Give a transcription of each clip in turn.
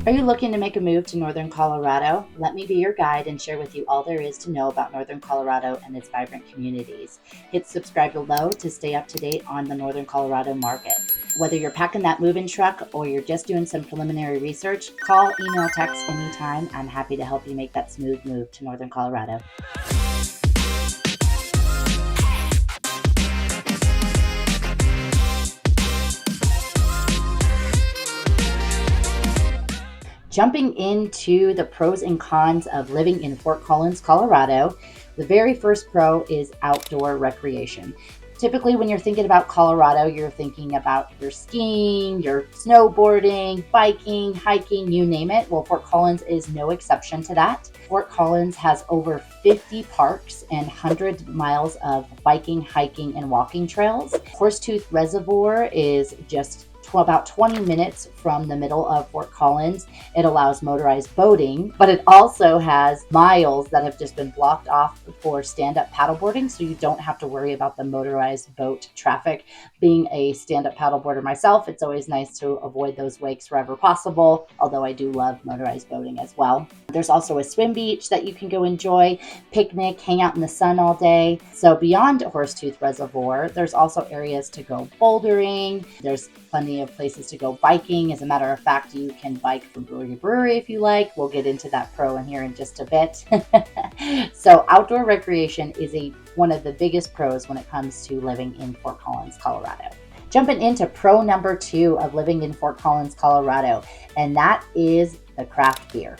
Are you looking to make a move to Northern Colorado? Let me be your guide and share with you all there is to know about Northern Colorado and its vibrant communities. Hit subscribe below to stay up to date on the Northern Colorado market. Whether you're packing that move-in truck or you're just doing some preliminary research, call, email, text anytime. I'm happy to help you make that smooth move to Northern Colorado. Jumping into the pros and cons of living in Fort Collins, Colorado, the very first pro is outdoor recreation. Typically, when you're thinking about Colorado, you're thinking about your skiing, your snowboarding, biking, hiking, you name it. Well, Fort Collins is no exception to that. Fort Collins has over 50 parks and 100 miles of biking, hiking, and walking trails. Horsetooth Reservoir is just about 20 minutes from the middle of Fort Collins. It allows motorized boating, but it also has miles that have just been blocked off for stand-up paddleboarding, so you don't have to worry about the motorized boat traffic. Being a stand-up paddleboarder myself, it's always nice to avoid those wakes wherever possible, although I do love motorized boating as well. There's also a swim beach that you can go enjoy, picnic, hang out in the sun all day. So beyond Horsetooth Reservoir, there's also areas to go bouldering. There's plenty of places to go biking. As a matter of fact, you can bike from brewery to brewery if you like. We'll get into that pro in here in just a bit. So outdoor recreation is one of the biggest pros when it comes to living in Fort Collins, Colorado. Jumping into pro number 2 of living in Fort Collins, Colorado, and that is the craft beer.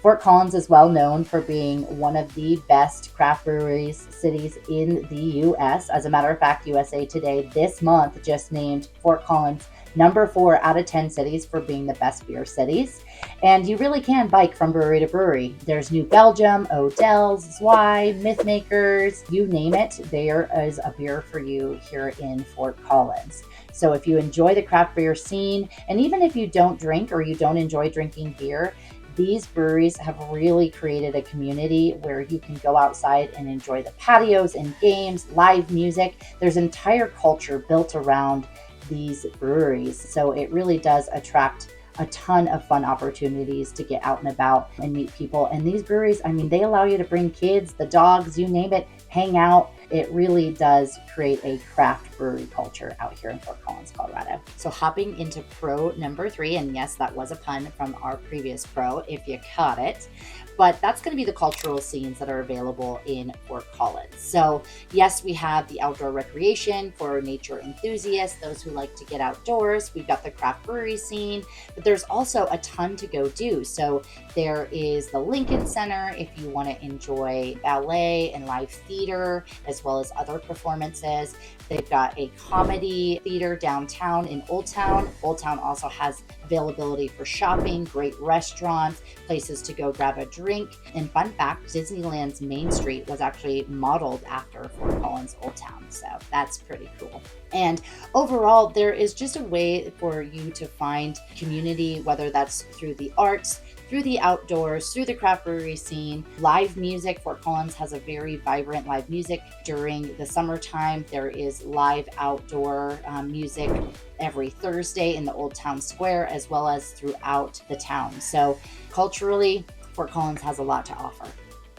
Fort Collins is well known for being one of the best craft breweries cities in the U.S. As a matter of fact, USA Today this month just named Fort Collins number 4 out of 10 cities for being the best beer cities. And you really can bike from brewery to brewery. There's New Belgium, Odell's, Zwei, Mythmakers, you name it. There is a beer for you here in Fort Collins. So if you enjoy the craft beer scene, and even if you don't drink or you don't enjoy drinking beer, these breweries have really created a community where you can go outside and enjoy the patios and games, live music. There's an entire culture built around these breweries. So it really does attract a ton of fun opportunities to get out and about and meet people. And these breweries, they allow you to bring kids, the dogs, you name it, hang out. It really does create a craft brewery culture out here in Fort Collins, Colorado. So hopping into pro number 3, and yes, that was a pun from our previous pro, if you caught it. But that's going to be the cultural scenes that are available in Fort Collins. So yes, we have the outdoor recreation for nature enthusiasts, those who like to get outdoors. We've got the craft brewery scene, but there's also a ton to go do. So there is the Lincoln Center if you want to enjoy ballet and live theater, as well as other performances. They've got a comedy theater downtown in Old Town. Old Town also has availability for shopping, great restaurants, places to go grab a drink. And fun fact, Disneyland's Main Street was actually modeled after Fort Collins Old Town. So that's pretty cool. And overall, there is just a way for you to find community, whether that's through the arts, through the outdoors, through the craft brewery scene, live music. Fort Collins has a very vibrant live music. During the summertime, there is live outdoor music every Thursday in the Old Town Square, as well as throughout the town. So culturally, Fort Collins has a lot to offer.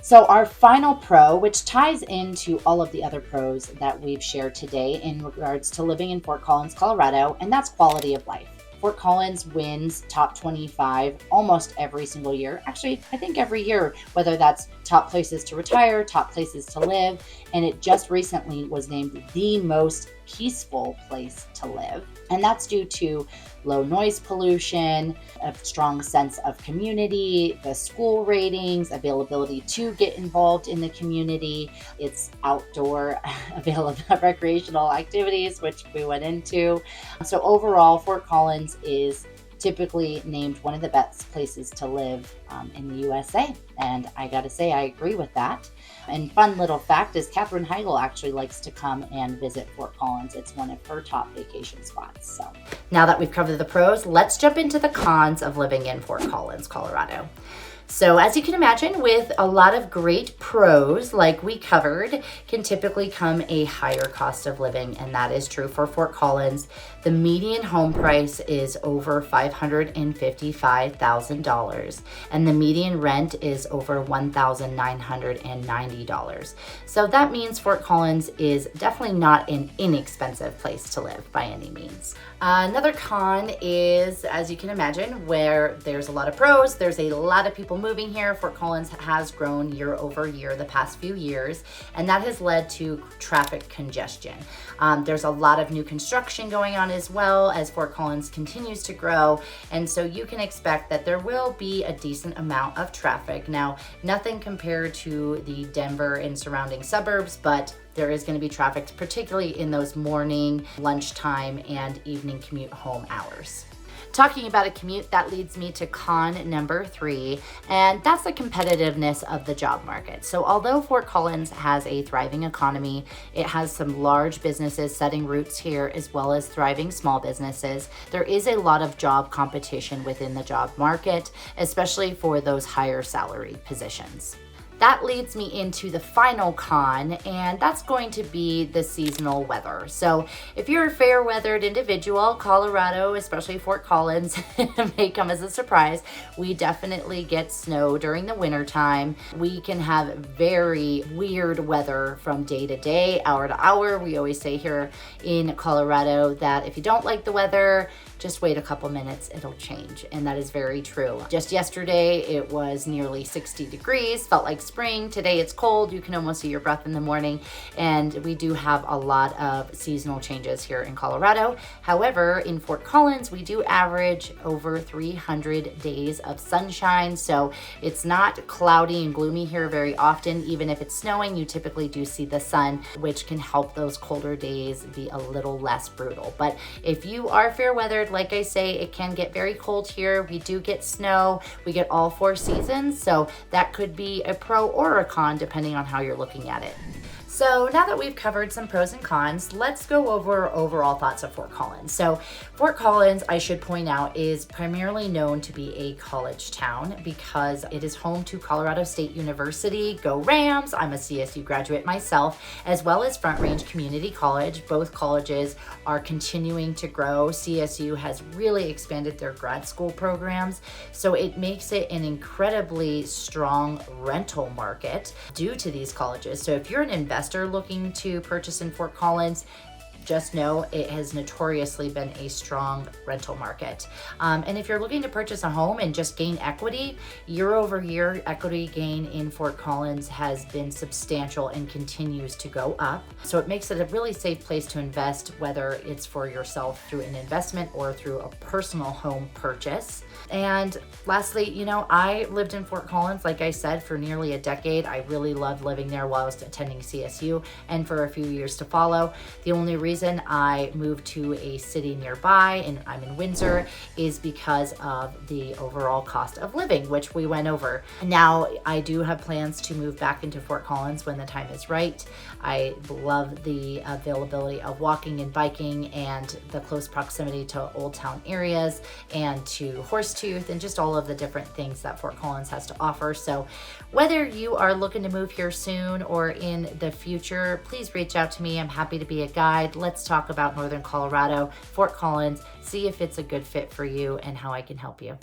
So our final pro, which ties into all of the other pros that we've shared today in regards to living in Fort Collins, Colorado, and that's quality of life. Fort Collins wins top 25 almost every single year. Actually, I think every year, whether that's top places to retire, top places to live, and it just recently was named the most peaceful place to live. And that's due to low noise pollution, a strong sense of community, the school ratings, availability to get involved in the community, its outdoor available recreational activities, which we went into. So overall, Fort Collins is typically named one of the best places to live in the USA. And I gotta say, I agree with that. And fun little fact is Katherine Heigl actually likes to come and visit Fort Collins. It's one of her top vacation spots. So now that we've covered the pros, let's jump into the cons of living in Fort Collins, Colorado. So as you can imagine, with a lot of great pros like we covered, can typically come a higher cost of living, and that is true for Fort Collins. The median home price is over $555,000, and the median rent is over $1,990. So that means Fort Collins is definitely not an inexpensive place to live by any means. Another con is, as you can imagine, where there's a lot of pros, there's a lot of people moving here. Fort Collins has grown year over year the past few years, and that has led to traffic congestion. There's a lot of new construction going on as well as Fort Collins continues to grow, and so you can expect that there will be a decent amount of traffic. Now, nothing compared to the Denver and surrounding suburbs, but there is going to be traffic, particularly in those morning, lunchtime, and evening commute home hours. Talking about a commute, that leads me to con number 3, and that's the competitiveness of the job market. So although Fort Collins has a thriving economy, it has some large businesses setting roots here as well as thriving small businesses, there is a lot of job competition within the job market, especially for those higher salary positions. That leads me into the final con, and that's going to be the seasonal weather. So if you're a fair weathered individual, Colorado, especially Fort Collins, may come as a surprise. We definitely get snow during the winter time. We can have very weird weather from day to day, hour to hour. We always say here in Colorado that if you don't like the weather, just wait a couple minutes, it'll change. And that is very true. Just yesterday, it was nearly 60 degrees, felt like spring. Today it's cold. You can almost see your breath in the morning. And we do have a lot of seasonal changes here in Colorado. However, in Fort Collins, we do average over 300 days of sunshine. So it's not cloudy and gloomy here very often. Even if it's snowing, you typically do see the sun, which can help those colder days be a little less brutal. But if you are fair weathered, like I say, it can get very cold here. We do get snow. We get all 4 seasons. So that could be a pro or a con depending on how you're looking at it. So now that we've covered some pros and cons, let's go over overall thoughts of Fort Collins. So Fort Collins, I should point out, is primarily known to be a college town because it is home to Colorado State University. Go Rams! I'm a CSU graduate myself, as well as Front Range Community College. Both colleges are continuing to grow. CSU has really expanded their grad school programs, so it makes it an incredibly strong rental market due to these colleges. So if you're an investor looking to purchase in Fort Collins, just know it has notoriously been a strong rental market. And if you're looking to purchase a home and just gain equity, year over year, equity gain in Fort Collins has been substantial and continues to go up. So it makes it a really safe place to invest, whether it's for yourself through an investment or through a personal home purchase. And lastly, you know, I lived in Fort Collins, like I said, for nearly a decade. I really loved living there while I was attending CSU and for a few years to follow. The only reason I moved to a city nearby, and I'm in Windsor, is because of the overall cost of living, which we went over. Now, I do have plans to move back into Fort Collins when the time is right. I love the availability of walking and biking and the close proximity to Old Town areas and to Horsetooth and just all of the different things that Fort Collins has to offer. So whether you are looking to move here soon or in the future, please reach out to me. I'm happy to be a guide. Let's talk about Northern Colorado, Fort Collins, see if it's a good fit for you and how I can help you.